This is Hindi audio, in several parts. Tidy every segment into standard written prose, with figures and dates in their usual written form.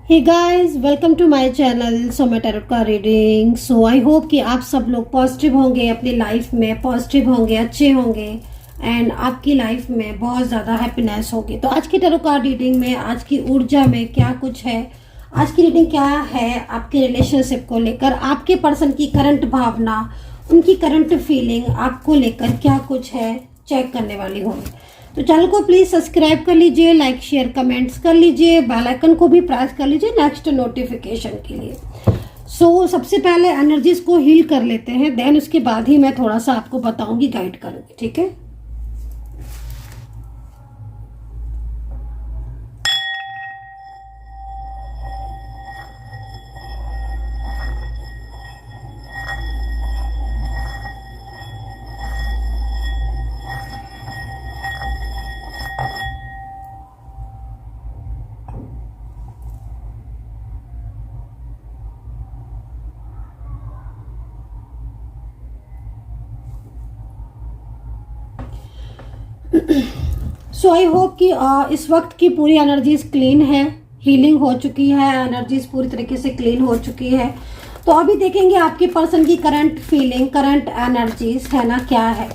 Hey guys, welcome to my channel Soma tarot का रीडिंग। सो आई होप कि आप सब लोग पॉजिटिव होंगे, अपनी लाइफ में पॉजिटिव होंगे, अच्छे होंगे एंड आपकी लाइफ में बहुत ज़्यादा हैप्पीनेस होगी। तो आज की टैरोट कार्ड रीडिंग में आज की ऊर्जा में क्या कुछ है, आज की रीडिंग क्या है आपके रिलेशनशिप को लेकर, आपके पर्सन की करंट भावना, उनकी करंट फीलिंग आपको लेकर क्या कुछ है, चेक करने वाली हूँ। तो चैनल को प्लीज सब्सक्राइब कर लीजिए, लाइक शेयर कमेंट्स कर लीजिए, बेल आइकन को भी प्रेस कर लीजिए नेक्स्ट नोटिफिकेशन के लिए। सबसे पहले एनर्जीज को हील कर लेते हैं, देन उसके बाद ही मैं थोड़ा सा आपको बताऊंगी, गाइड करूंगी, ठीक है। सो आई होप कि इस वक्त की पूरी एनर्जीज क्लीन है, हीलिंग हो चुकी है, एनर्जीज पूरी तरीके से क्लीन हो चुकी है। तो अभी देखेंगे आपके पर्सन की करंट फीलिंग, करंट एनर्जीज है ना क्या है।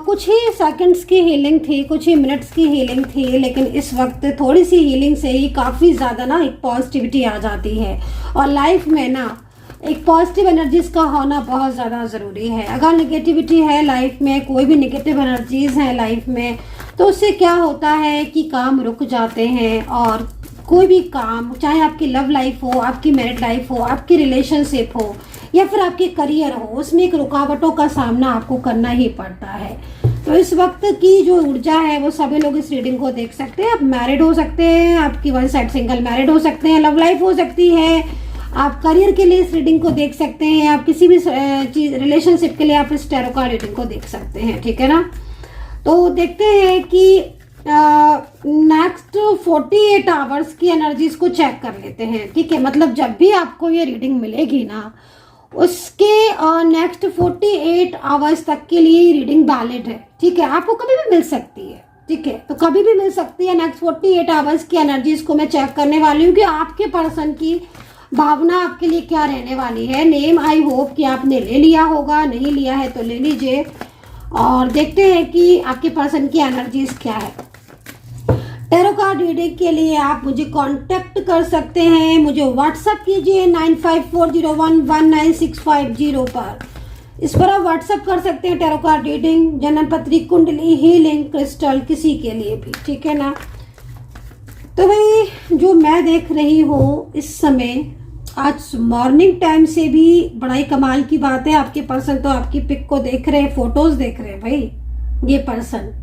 कुछ ही सेकंड्स की हीलिंग थी, कुछ ही मिनट्स की हीलिंग थी, लेकिन इस वक्त थोड़ी सी हीलिंग से ही काफ़ी ज़्यादा ना एक पॉजिटिविटी आ जाती है। और लाइफ में ना एक पॉजिटिव एनर्जीज का होना बहुत ज़्यादा ज़रूरी है। अगर नेगेटिविटी है लाइफ में, कोई भी नेगेटिव एनर्जीज है लाइफ में, तो उससे क्या होता है कि काम रुक जाते हैं। और कोई भी काम, चाहे आपकी लव लाइफ हो, आपकी मैरिड लाइफ हो, आपकी रिलेशनशिप हो या फिर आपके करियर हो, उसमें एक रुकावटों का सामना आपको करना ही पड़ता है। तो इस वक्त की जो ऊर्जा है वो सभी लोग इस रीडिंग को देख सकते हैं। आप मैरिड हो सकते हैं, आपकी वन साइड सिंगल मैरिड हो सकते हैं, लव लाइफ हो सकती है, आप करियर के लिए इस रीडिंग को देख सकते हैं, आप किसी भी चीज रिलेशनशिप के लिए आप इस टैरो कार्ड रीडिंग को देख सकते हैं, ठीक है ना। तो देखते हैं कि नेक्स्ट 48 आवर्स की एनर्जीज को चेक कर लेते हैं, ठीक है। मतलब जब भी आपको ये रीडिंग मिलेगी ना, उसके नेक्स्ट 48 आवर्स तक के लिए रीडिंग वैलिड है, ठीक है। आपको कभी भी मिल सकती है, ठीक है, तो कभी भी मिल सकती है। नेक्स्ट 48 आवर्स की एनर्जीज को मैं चेक करने वाली हूँ कि आपके पर्सन की भावना आपके लिए क्या रहने वाली है। नेम आई होप कि आपने ले लिया होगा, नहीं लिया है तो ले लीजिए और देखते हैं कि आपके पर्सन की एनर्जीज क्या है। टैरो कार्ड रीडिंग के लिए आप मुझे कांटेक्ट कर सकते हैं, मुझे व्हाट्सएप कीजिए 9540119650 पर। इस पर आप व्हाट्सएप कर सकते हैं टैरो कार्ड रीडिंग, जन्म पत्री, कुंडली, हीलिंग, क्रिस्टल, किसी के लिए भी, ठीक है ना। तो भाई जो मैं देख रही हूँ इस समय, आज मॉर्निंग टाइम से भी बड़ा ही कमाल की बात है। आपके पर्सन तो आपकी पिक को देख रहे हैं, फोटोज देख रहे हैं भाई ये पर्सन,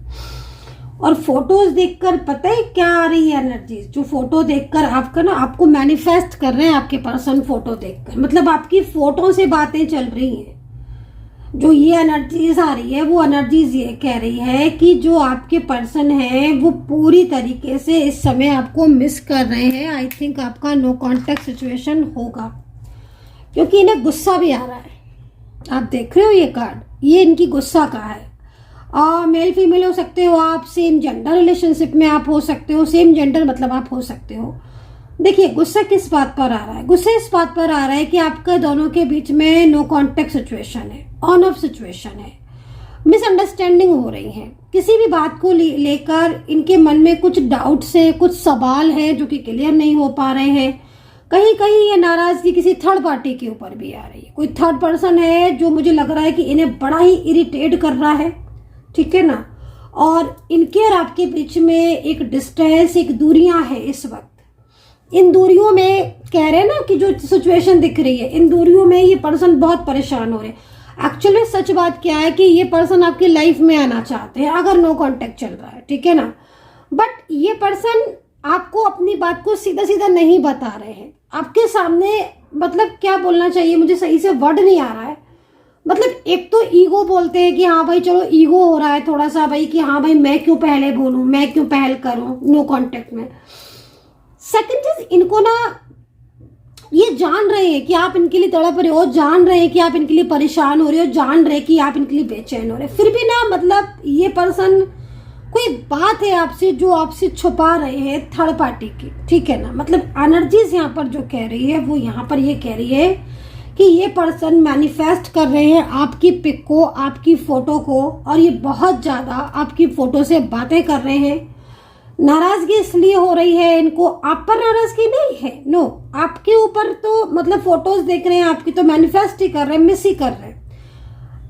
और फोटोज देखकर पता है क्या आ रही है एनर्जीज। जो फोटो देखकर आपका ना, आपको मैनिफेस्ट कर रहे हैं आपके पर्सन फोटो देखकर, मतलब आपकी फोटो से बातें चल रही हैं। जो ये एनर्जीज आ रही है वो एनर्जीज ये कह रही है कि जो आपके पर्सन है वो पूरी तरीके से इस समय आपको मिस कर रहे हैं। आई थिंक आपका नो कांटेक्ट सिचुएशन होगा, क्योंकि इन्हें गुस्सा भी आ रहा है। आप देख रहे हो ये कार्ड, ये इनकी गुस्सा का है। मेल फीमेल हो सकते हो आप, सेम जेंडर रिलेशनशिप में आप हो सकते हो, सेम जेंडर मतलब आप हो सकते हो। देखिए गुस्सा किस बात पर आ रहा है, गुस्सा इस बात पर आ रहा है कि आपका दोनों के बीच में नो कांटेक्ट सिचुएशन है, ऑन ऑफ सिचुएशन है, मिसअंडरस्टैंडिंग हो रही है। किसी भी बात को लेकर इनके मन में कुछ डाउट्स है, कुछ सवाल है जो कि क्लियर नहीं हो पा रहे हैं। कहीं कहीं ये नाराजगी किसी थर्ड पार्टी के ऊपर भी आ रही है। कोई थर्ड पर्सन है जो मुझे लग रहा है कि इन्हें बड़ा ही इरिटेट कर रहा है, ठीक है ना। और इनके और आपके बीच में एक डिस्टेंस, एक दूरियां है इस वक्त। इन दूरियों में कह रहे हैं ना कि जो सिचुएशन दिख रही है, इन दूरियों में ये पर्सन बहुत परेशान हो रहे हैं। एक्चुअली सच बात क्या है कि ये पर्सन आपकी लाइफ में आना चाहते हैं अगर नो कांटेक्ट चल रहा है, ठीक है ना। बट ये पर्सन आपको अपनी बात को सीधा सीधा नहीं बता रहे हैं आपके सामने। मतलब क्या बोलना चाहिए, मुझे सही से वर्ड नहीं आ रहा है। मतलब एक तो ईगो बोलते हैं कि हाँ भाई चलो ईगो हो रहा है थोड़ा सा भाई, कि हाँ भाई मैं क्यों पहले बोलूं, मैं क्यों पहल करूं नो कांटेक्ट में। सेकंड चीज, इनको ना ये जान रहे हैं कि आप इनके लिए तड़प रहे हो, जान रहे हैं कि आप इनके लिए परेशान हो रहे हो, जान रहे हैं कि आप इनके लिए बेचैन हो रहे हैं, फिर भी ना मतलब ये पर्सन कोई बात है आपसे जो आपसे छुपा रहे हैं थर्ड पार्टी की, ठीक है ना। मतलब एनर्जीज यहाँ पर जो कह रही है वो यहाँ पर ये कह रही है कि ये पर्सन मैनिफेस्ट कर रहे हैं आपकी पिक को, आपकी फोटो को, और ये बहुत ज़्यादा आपकी फोटो से बातें कर रहे हैं। नाराज़गी इसलिए हो रही है इनको, आप पर नाराज़गी नहीं है, नो, आपके ऊपर तो मतलब फोटोज देख रहे हैं आपकी तो मैनिफेस्ट ही कर रहे हैं, मिस ही कर रहे हैं।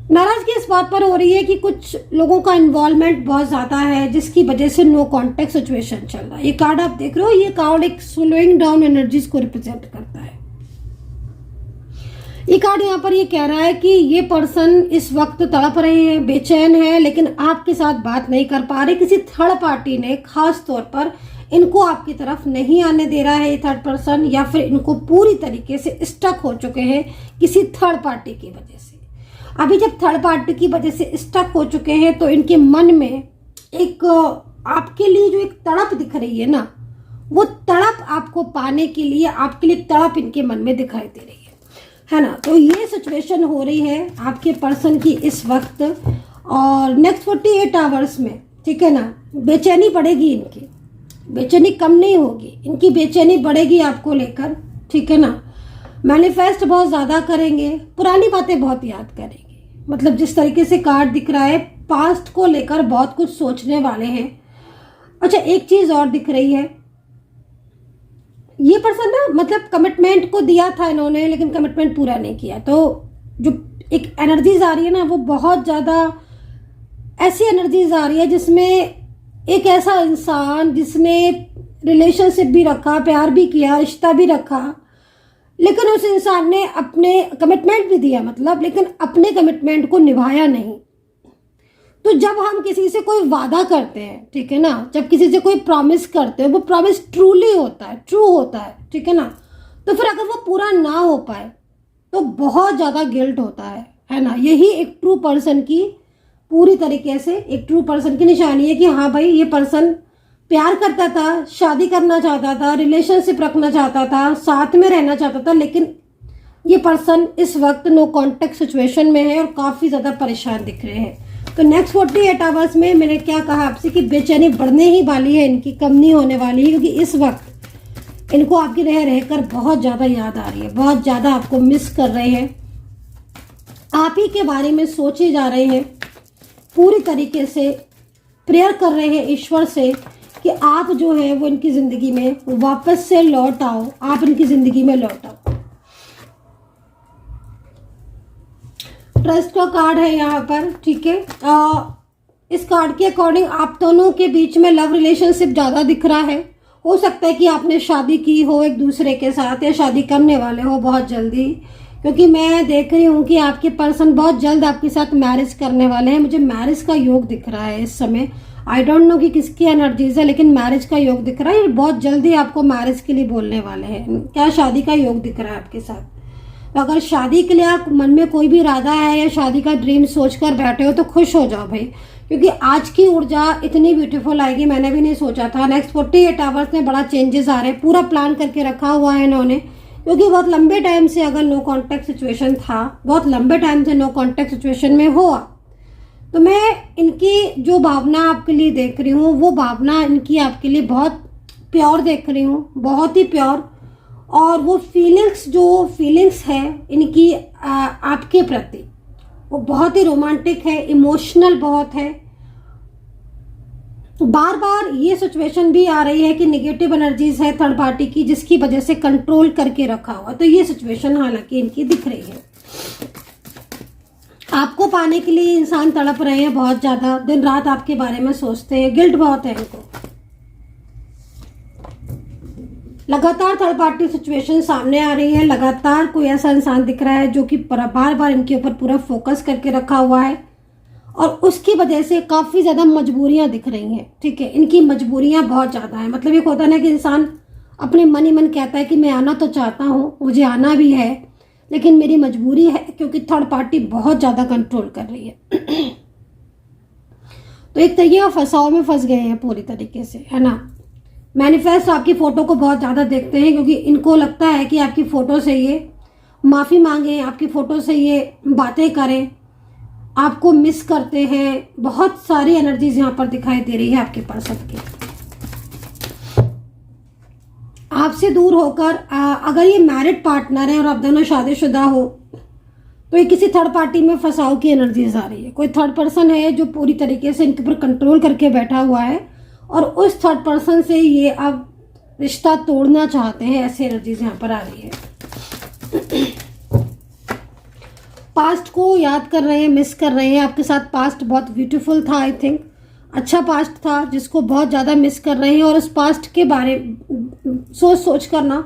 नाराज़गी इस बात पर हो रही है कि कुछ लोगों का इन्वॉल्वमेंट बहुत ज़्यादा है जिसकी वजह से नो कॉन्टेक्ट सिचुएशन चल रहा है। ये कार्ड आप देख रहे हो, ये कार्ड एक स्लोइंग डाउन एनर्जीज को रिप्रेजेंट करता है। ये कार्ड यहाँ पर ये कह रहा है कि ये पर्सन इस वक्त तड़प रहे हैं, बेचैन है, लेकिन आपके साथ बात नहीं कर पा रहे। किसी थर्ड पार्टी ने खास तौर पर इनको आपकी तरफ नहीं आने दे रहा है, ये थर्ड पर्सन, या फिर इनको पूरी तरीके से स्टक हो चुके हैं किसी थर्ड पार्टी की वजह से। अभी जब थर्ड पार्टी की वजह से स्टक हो चुके हैं तो इनके मन में एक आपके लिए जो एक तड़प दिख रही है ना, वो तड़प आपको पाने के लिए, आपके लिए तड़प इनके मन में दिखाई दे रही है ना। तो ये सिचुएशन हो रही है आपके पर्सन की इस वक्त, और नेक्स्ट 48 आवर्स में, ठीक है ना, बेचैनी बढ़ेगी इनकी, बेचैनी कम नहीं होगी, इनकी बेचैनी बढ़ेगी आपको लेकर, ठीक है ना। मैनिफेस्ट बहुत ज़्यादा करेंगे, पुरानी बातें बहुत याद करेंगे। मतलब जिस तरीके से कार्ड दिख रहा है, पास्ट को लेकर बहुत कुछ सोचने वाले हैं। अच्छा, एक चीज़ और दिख रही है, ये पर्सन ना मतलब कमिटमेंट को दिया था इन्होंने, लेकिन कमिटमेंट पूरा नहीं किया। तो जो एक एनर्जीज आ रही है ना, वो बहुत ज़्यादा ऐसी एनर्जीज आ रही है जिसमें एक ऐसा इंसान जिसने रिलेशनशिप भी रखा, प्यार भी किया, रिश्ता भी रखा, लेकिन उस इंसान ने अपने कमिटमेंट भी दिया मतलब, लेकिन अपने कमिटमेंट को निभाया नहीं। तो जब हम किसी से कोई वादा करते हैं, ठीक है ना, जब किसी से कोई प्रॉमिस करते हैं, वो प्रॉमिस ट्रूली होता है, ट्रू होता है, ठीक है ना, तो फिर अगर वो पूरा ना हो पाए तो बहुत ज़्यादा गिल्ट होता है ना। यही एक ट्रू पर्सन की पूरी तरीके से एक ट्रू पर्सन की निशानी है कि हाँ भाई, ये पर्सन प्यार करता था, शादी करना चाहता था, रिलेशनशिप रखना चाहता था, साथ में रहना चाहता था, लेकिन ये पर्सन इस वक्त नो कॉन्टेक्ट सिचुएशन में है और काफ़ी ज़्यादा परेशान दिख रहे हैं। तो नेक्स्ट 48 आवर्स में मैंने क्या कहा आपसे कि बेचैनी बढ़ने ही वाली है, इनकी कम नहीं होने वाली है, क्योंकि इस वक्त इनको आपकी रहकर बहुत ज़्यादा याद आ रही है, बहुत ज़्यादा आपको मिस कर रहे हैं, आप ही के बारे में सोचे जा रहे हैं, पूरी तरीके से प्रेयर कर रहे हैं ईश्वर से कि आप जो है वो इनकी ज़िंदगी में वापस से लौट आओ, आप इनकी ज़िंदगी में लौट आओ। ट्रस्ट का कार्ड है यहाँ पर, ठीक है। इस कार्ड के अकॉर्डिंग आप दोनों के बीच में लव रिलेशनशिप ज़्यादा दिख रहा है। हो सकता है कि आपने शादी की हो एक दूसरे के साथ, या शादी करने वाले हो बहुत जल्दी, क्योंकि मैं देख रही हूँ कि आपके पर्सन बहुत जल्द आपके साथ मैरिज करने वाले हैं। मुझे मैरिज का योग दिख रहा है इस समय, आई डोंट नो कि किसकी एनर्जीज है, लेकिन मैरिज का योग दिख रहा है। बहुत जल्दी आपको मैरिज के लिए बोलने वाले हैं। क्या शादी का योग दिख रहा है आपके साथ? तो अगर शादी के लिए आप मन में कोई भी इरादा है या शादी का ड्रीम सोचकर बैठे हो तो खुश हो जाओ भाई, क्योंकि आज की ऊर्जा इतनी ब्यूटीफुल आएगी, मैंने भी नहीं सोचा था। नेक्स्ट 48 आवर्स में बड़ा चेंजेस आ रहे हैं, पूरा प्लान करके रखा हुआ है इन्होंने, क्योंकि बहुत लंबे टाइम से अगर नो कॉन्टैक्ट सिचुएशन था, बहुत लंबे टाइम से नो कॉन्टैक्ट सिचुएशन में हुआ, तो मैं इनकी जो भावना आपके लिए देख रही हूँ वो भावना इनकी आपके लिए बहुत प्योर देख रही हूँ, बहुत ही प्योर। और वो फीलिंग्स है इनकी आपके प्रति, वो बहुत ही रोमांटिक है, इमोशनल बहुत है। बार बार ये सिचुएशन भी आ रही है कि नेगेटिव एनर्जीज है थर्ड पार्टी की, जिसकी वजह से कंट्रोल करके रखा हुआ। तो ये सिचुएशन हालांकि इनकी दिख रही है। आपको पाने के लिए इंसान तड़प रहे हैं बहुत ज्यादा, दिन रात आपके बारे में सोचते हैं, गिल्ट बहुत है इनको। लगातार थर्ड पार्टी सिचुएशन सामने आ रही है, लगातार कोई ऐसा इंसान दिख रहा है जो कि बार बार इनके ऊपर पूरा फोकस करके रखा हुआ है, और उसकी वजह से काफ़ी ज़्यादा मजबूरियां दिख रही हैं, ठीक है। इनकी मजबूरियां बहुत ज़्यादा है। मतलब ये होता है ना कि इंसान अपने मन ही मन कहता है कि मैं आना तो चाहता हूँ, मुझे आना भी है, लेकिन मेरी मजबूरी है क्योंकि थर्ड पार्टी बहुत ज़्यादा कंट्रोल कर रही है। तो एक तरीके का फंसाव में फंस गए हैं पूरी तरीके से, है ना। मैनिफेस्ट आपकी फ़ोटो को बहुत ज़्यादा देखते हैं, क्योंकि इनको लगता है कि आपकी फ़ोटो से ये माफ़ी मांगे, आपकी फ़ोटो से ये बातें करें, आपको मिस करते हैं, बहुत सारी एनर्जीज यहाँ पर दिखाई दे रही है आपके पर्सन की। आपसे दूर होकर अगर ये मैरिड पार्टनर है और आप दोनों शादीशुदा हो तो ये किसी थर्ड पार्टी में फंसाव की एनर्जीज आ रही है। कोई थर्ड पर्सन है जो पूरी तरीके से इनके ऊपर कंट्रोल करके बैठा हुआ है और उस थर्ड पर्सन से ये अब रिश्ता तोड़ना चाहते हैं, ऐसी एनर्जीज यहाँ पर आ रही है। पास्ट को याद कर रहे हैं, मिस कर रहे हैं। आपके साथ पास्ट बहुत ब्यूटीफुल था, आई थिंक अच्छा पास्ट था जिसको बहुत ज़्यादा मिस कर रहे हैं और उस पास्ट के बारे सोच सोच कर ना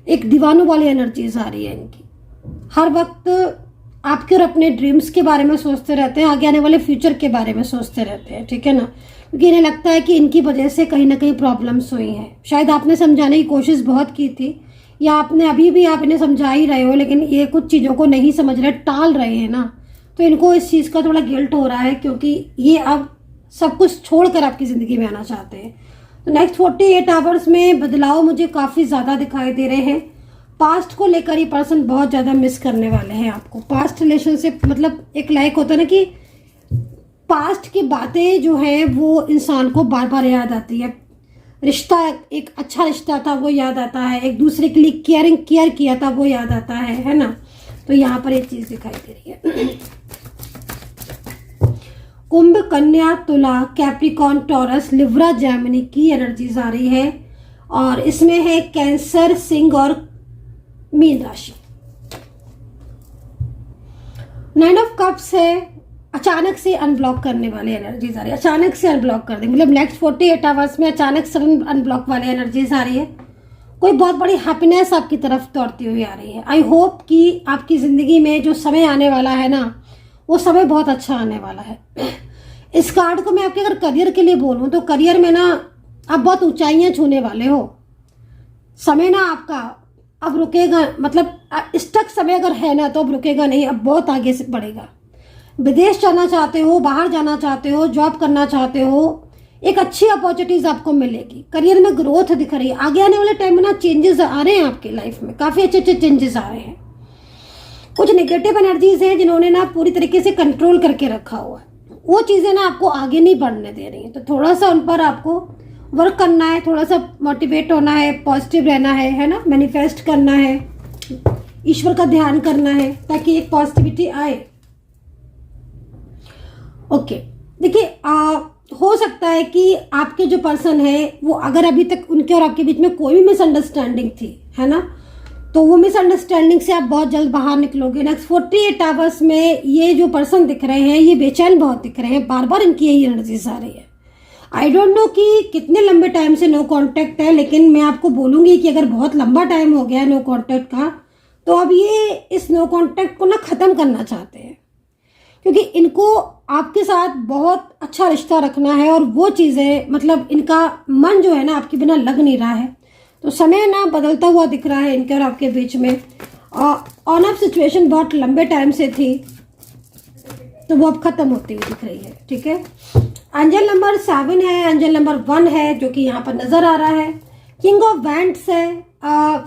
एक दीवानों वाली एनर्जीज आ रही है इनकी। हर वक्त आपके और अपने ड्रीम्स के बारे में सोचते रहते हैं, आगे आने वाले फ्यूचर के बारे में सोचते रहते हैं, ठीक है ना, क्योंकि इन्हें लगता है कि इनकी वजह से कहीं ना कहीं प्रॉब्लम्स हुई हैं। शायद आपने समझाने की कोशिश बहुत की थी या आपने अभी भी आप इन्हें समझा ही रहे हो, लेकिन ये कुछ चीज़ों को नहीं समझ रहे, टाल रहे हैं ना, तो इनको इस चीज़ का थोड़ा गिल्ट हो रहा है क्योंकि ये अब सब कुछ छोड़कर आपकी ज़िंदगी में आना चाहते हैं। तो नेक्स्ट 48 आवर्स में बदलाव मुझे काफ़ी ज़्यादा दिखाई दे रहे हैं। पास्ट को लेकर ये पर्सन बहुत ज़्यादा मिस करने वाले हैं आपको। पास्ट रिलेशनशिप मतलब एक लाइक होता है ना कि पास्ट की बातें जो है वो इंसान को बार बार याद आती है। रिश्ता एक अच्छा रिश्ता था वो याद आता है, एक दूसरे के लिए केयर किया था वो याद आता है ना। तो यहाँ पर एक चीज़ दिखाई दे रही है। कुंभ, कन्या, तुला, कैप्रिकॉन, टॉरस, लिब्रा, जेमिनी की एनर्जीज आ रही है और इसमें है कैंसर, सिंह और मीन राशि। 9 ऑफ कप्स है, अचानक से अनब्लॉक करने वाली एनर्जीज आ रही है। अचानक से अनब्लॉक कर देंगे, मतलब नेक्स्ट 48 आवर्स में अचानक से अनब्लॉक वाली एनर्जीज आ रही है। कोई बहुत बड़ी हैप्पीनेस आपकी तरफ दौड़ती हुई आ रही है। आई होप कि आपकी ज़िंदगी में जो समय आने वाला है ना वो समय बहुत अच्छा आने वाला है। इस कार्ड को मैं आपके अगर करियर के लिए बोलूँ तो करियर में ना आप बहुत ऊंचाइयां छूने वाले हो। समय ना आपका अब रुकेगा, मतलब स्टक समय अगर है ना तो अब रुकेगा नहीं, अब बहुत आगे से बढ़ेगा। विदेश जाना चाहते हो, बाहर जाना चाहते हो, जॉब करना चाहते हो, एक अच्छी अपॉर्चुनिटीज आपको मिलेगी। करियर में ग्रोथ दिख रही है। आगे आने वाले टाइम में ना चेंजेस आ रहे हैं आपकी लाइफ में, काफ़ी अच्छे अच्छे चेंजेस आ रहे हैं। कुछ नेगेटिव एनर्जीज हैं जिन्होंने ना पूरी तरीके से कंट्रोल करके रखा हुआ है, वो चीज़ें ना आपको आगे नहीं बढ़ने दे रही हैं। तो थोड़ा सा उन पर आपको वर्क करना है, थोड़ा सा मोटिवेट होना है, पॉजिटिव रहना है ना, मैनिफेस्ट करना है, ईश्वर का ध्यान करना है ताकि एक पॉजिटिविटी आए। ओके, देखिए हो सकता है कि आपके जो पर्सन है वो अगर अभी तक उनके और आपके बीच में कोई भी मिसअंडरस्टैंडिंग थी है ना, तो वो मिसअंडरस्टैंडिंग से आप बहुत जल्द बाहर निकलोगे। नेक्स्ट 48 आवर्स में ये जो पर्सन दिख रहे हैं ये बेचैन बहुत दिख रहे हैं, बार बार इनकी यही एनर्जीज आ रही है। आई डोंट नो कि कितने लंबे टाइम से नो कांटेक्ट है, लेकिन मैं आपको बोलूँगी कि अगर बहुत लंबा टाइम हो गया है नो कांटेक्ट का तो अब ये इस नो कांटेक्ट को ना ख़त्म करना चाहते हैं, क्योंकि इनको आपके साथ बहुत अच्छा रिश्ता रखना है और वो चीज़ें मतलब इनका मन जो है ना आपके बिना लग नहीं रहा है। तो समय ना बदलता हुआ दिख रहा है इनके और आपके बीच में। ऑन ऑफ सिचुएशन बहुत लंबे टाइम से थी तो वो अब ख़त्म होती हुई दिख रही है, ठीक है। एंजल नंबर 7 है, एंजल नंबर 1 है जो कि यहाँ पर नज़र आ रहा है। किंग ऑफ वैंड्स है।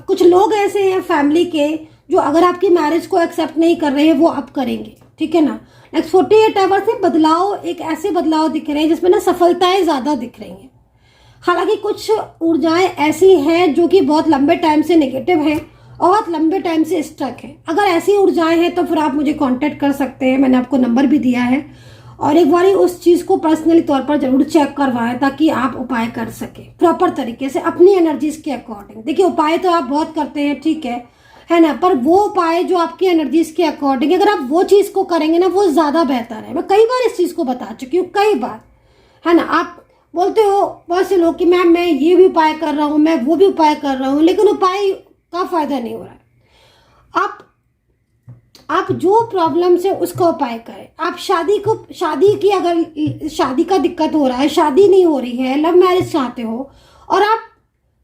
कुछ लोग ऐसे हैं फैमिली के जो अगर आपकी मैरिज को एक्सेप्ट नहीं कर रहे हैं वो अब करेंगे, ठीक है ना। नेक्स्ट 48 आवर्स में बदलाव, एक ऐसे बदलाव दिख रहे हैं जिसमें ना सफलताएं ज़्यादा दिख रही हैं। हालांकि कुछ ऊर्जाएं ऐसी हैं जो कि बहुत लंबे टाइम से नेगेटिव हैं और बहुत लंबे टाइम से स्टक है। अगर ऐसी ऊर्जाएं हैं तो फिर आप मुझे कांटेक्ट कर सकते हैं, मैंने आपको नंबर भी दिया है। और एक बार उस चीज़ को पर्सनली तौर पर जरूर चेक करवाएं ताकि आप उपाय कर सकें प्रॉपर तरीके से अपनी एनर्जीज के अकॉर्डिंग। देखिए उपाय तो आप बहुत करते हैं, ठीक है ना, पर वो उपाय जो आपकी एनर्जीज के अकॉर्डिंग अगर आप वो चीज़ को करेंगे ना वो ज़्यादा बेहतर है। मैं कई बार इस चीज़ को बता चुकी हूँ, कई बार, है ना। आप बोलते हो बहुत से लोग कि मैम मैं ये भी उपाय कर रहा हूँ, मैं वो भी उपाय कर रहा हूँ, लेकिन उपाय का फायदा नहीं हो रहा है। आप जो प्रॉब्लम है उसका उपाय करें। आप शादी की अगर शादी का दिक्कत हो रहा है, शादी नहीं हो रही है, लव मैरिज चाहते हो और आप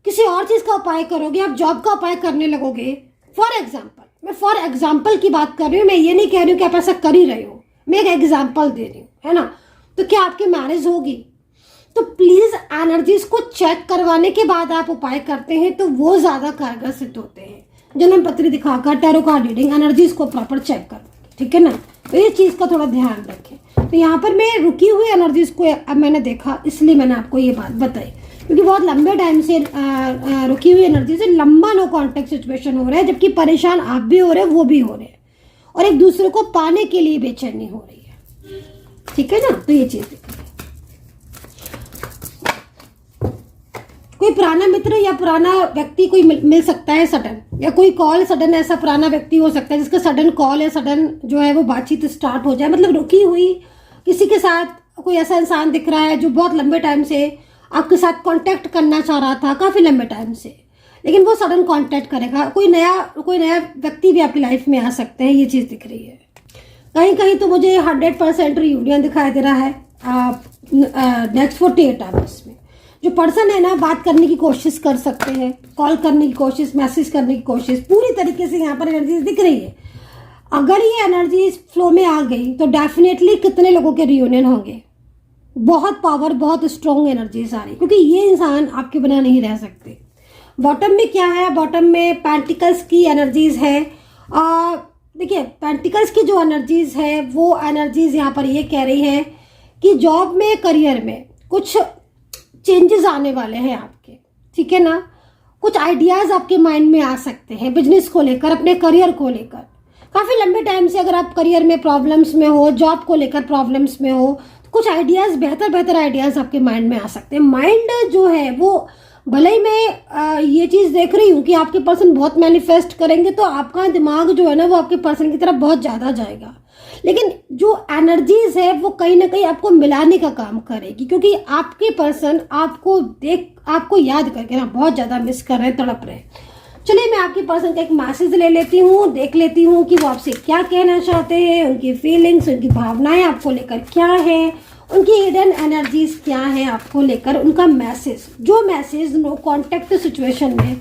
किसी और चीज़ का उपाय करोगे, आप जॉब का उपाय करने लगोगे, मैं फॉर एग्जाम्पल की बात कर रही हूँ, मैं ये नहीं कह रही हूँ कि आप ऐसा कर ही रहे हो, मैं एक एग्जाम्पल दे रही हूँ, है ना। तो क्या आपकी मैरिज होगी? तो प्लीज़ एनर्जीज को चेक करवाने के बाद आप उपाय करते हैं तो वो ज़्यादा कारगर सिद्ध होते हैं। जन्म पत्री दिखाकर टैरो कार्ड रीडिंग एनर्जीज को प्रॉपर चेक कर, ठीक है ना। तो ये चीज़ का थोड़ा ध्यान रखें। तो यहाँ पर मैं रुकी हुई एनर्जीज को अब मैंने देखा, इसलिए मैंने आपको ये बात बताई, क्योंकि बहुत लंबे टाइम से रुकी हुई एनर्जी से लंबा नो कॉन्टेक्ट सिचुएशन हो रहा है, जबकि परेशान आप भी हो रहे हैं, वो भी हो रहे हैं, और एक दूसरे को पाने के लिए बेचैनी हो रही है। ठीक है ना, तो ये चीज दिख रही है। कोई पुराना मित्र या पुराना व्यक्ति कोई मिल सकता है सडन, या कोई कॉल सडन, ऐसा पुराना व्यक्ति हो सकता है जिसका सडन कॉल या सडन जो है वो बातचीत स्टार्ट हो जाए। मतलब रुकी हुई किसी के साथ कोई ऐसा इंसान दिख रहा है जो बहुत लंबे टाइम से आपके साथ कांटेक्ट करना चाह रहा था, काफी लंबे टाइम से, लेकिन वो सडन कांटेक्ट करेगा। कोई नया व्यक्ति भी आपकी लाइफ में आ सकते हैं, ये चीज दिख रही है। कहीं कहीं तो मुझे 100% रियूनियन दिखाई दे रहा है नेक्स्ट 48 आवर्स में। जो पर्सन है ना, बात करने की कोशिश कर सकते हैं, कॉल करने की कोशिश, मैसेज करने की कोशिश, पूरी तरीके से यहाँ पर एनर्जीज दिख रही है। अगर ये एनर्जी फ्लो में आ गई तो डेफिनेटली कितने लोगों के रियूनियन होंगे। बहुत पावर, बहुत स्ट्रॉन्ग एनर्जीज आ रही, क्योंकि ये इंसान आपके बिना नहीं रह सकते। बॉटम में क्या है, बॉटम में पेंटिकल्स की एनर्जीज है। देखिए, पेंटिकल्स की जो एनर्जीज है वो एनर्जीज यहाँ पर ये कह रही है कि जॉब में, करियर में कुछ चेंजेस आने वाले हैं आपके। ठीक है ना, कुछ आइडियाज आपके माइंड में आ सकते हैं बिजनेस को लेकर, अपने करियर को लेकर। काफी लंबे टाइम से अगर आप करियर में प्रॉब्लम्स में हो, जॉब को लेकर प्रॉब्लम्स में हो, तो कुछ आइडियाज, बेहतर आइडियाज आपके माइंड में आ सकते हैं। माइंड जो है वो, भले ही मैं ये चीज देख रही हूँ कि आपके पर्सन बहुत मैनिफेस्ट करेंगे, तो आपका दिमाग जो है ना वो आपके पर्सन की तरफ बहुत ज्यादा जाएगा, लेकिन जो एनर्जीज है वो कहीं ना कहीं आपको मिलाने का काम करेगी, क्योंकि आपके पर्सन आपको याद करके ना बहुत ज्यादा मिस कर रहे हैं, तड़प रहे हैं। चलिए, मैं आपके पर्सन का एक मैसेज ले लेती हूँ, देख लेती हूँ कि वो आपसे क्या कहना चाहते हैं, उनकी फीलिंग्स, उनकी भावनाएं आपको लेकर क्या है, उनकी हिडन एनर्जीज क्या है आपको लेकर, उनका मैसेज, जो मैसेज नो कॉन्टेक्ट सिचुएशन में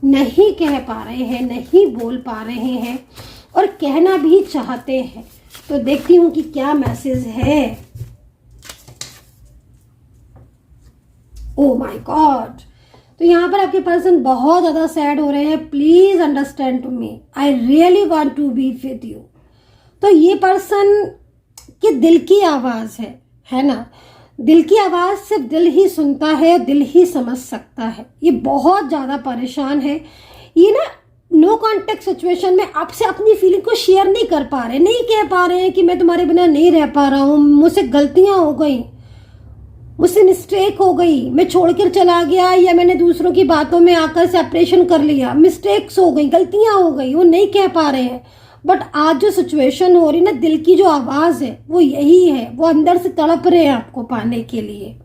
नहीं कह पा रहे हैं, नहीं बोल पा रहे हैं और कहना भी चाहते हैं। तो देखती हूँ कि क्या मैसेज है। ओह माय गॉड, तो यहाँ पर आपके पर्सन बहुत ज्यादा सैड हो रहे हैं। Please understand to me, I really want to be with you. तो ये पर्सन के दिल की आवाज है ना, दिल की आवाज सिर्फ दिल ही सुनता है, दिल ही समझ सकता है। ये बहुत ज्यादा परेशान है। ये ना नो कॉन्टेक्ट सिचुएशन में आपसे अपनी फीलिंग को शेयर नहीं कर पा रहे, नहीं कह पा रहे हैं कि मैं तुम्हारे बिना नहीं रह पा रहा हूँ, मुझसे गलतियां हो गई, मुझसे मिस्टेक हो गई, मैं छोड़कर चला गया, या मैंने दूसरों की बातों में आकर सेपरेशन कर लिया, मिस्टेक्स हो गई, गलतियां हो गई, वो नहीं कह पा रहे हैं। बट आज जो सिचुएशन हो रही ना, दिल की जो आवाज है वो यही है, वो अंदर से तड़प रहे हैं आपको पाने के लिए।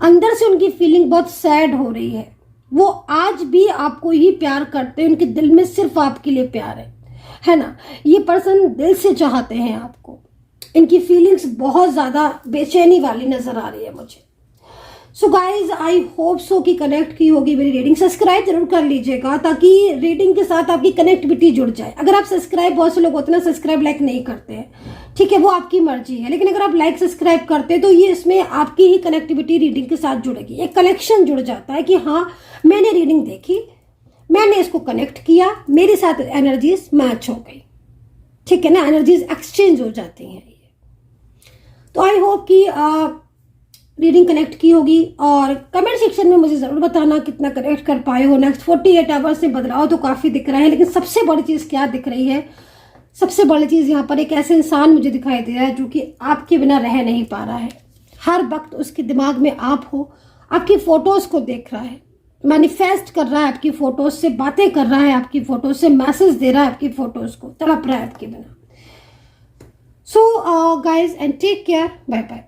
अंदर से उनकी फीलिंग बहुत सैड हो रही है। वो आज भी आपको ही प्यार करते हैं, उनके दिल में सिर्फ आपके लिए प्यार है ना। ये पर्सन दिल से चाहते हैं आपको। इनकी फीलिंग्स बहुत ज्यादा बेचैनी वाली नजर आ रही है मुझे। So guys, I hope so कि कनेक्ट की होगी मेरी रीडिंग। सब्सक्राइब जरूर कर लीजिएगा ताकि रीडिंग के साथ आपकी कनेक्टिविटी जुड़ जाए। अगर आप सब्सक्राइब, बहुत से लोग होते हैं ना सब्सक्राइब लाइक नहीं करते हैं, ठीक है, वो आपकी मर्जी है, लेकिन अगर आप लाइक सब्सक्राइब करते हैं तो ये इसमें आपकी ही कनेक्टिविटी रीडिंग के साथ जुड़ेगी। एक कनेक्शन जुड़ जाता है कि हाँ, मैंने रीडिंग देखी, मैंने इसको कनेक्ट किया, मेरे साथ एनर्जीज मैच हो गई। ठीक है ना, एनर्जीज एक्सचेंज हो जाती हैं। तो आई होप कि रीडिंग कनेक्ट की होगी, और कमेंट सेक्शन में मुझे जरूर बताना कितना कनेक्ट कर पाए हो। नेक्स्ट 48 आवर्स में बदलाव तो काफी दिख रहा है, लेकिन सबसे बड़ी चीज क्या दिख रही है, सबसे बड़ी चीज यहाँ पर एक ऐसे इंसान मुझे दिखाई दे रहा है जो कि आपके बिना रह नहीं पा रहा है। हर वक्त उसके दिमाग में आप हो, आपकी फोटोज को देख रहा है, मैनिफेस्ट कर रहा है आपकी फोटोज से, बातें कर रहा है आपकी फोटोज से, मैसेज दे रहा है आपकी फोटोज को, तड़प रहा है आपके बिना। So guys, and take care, bye bye.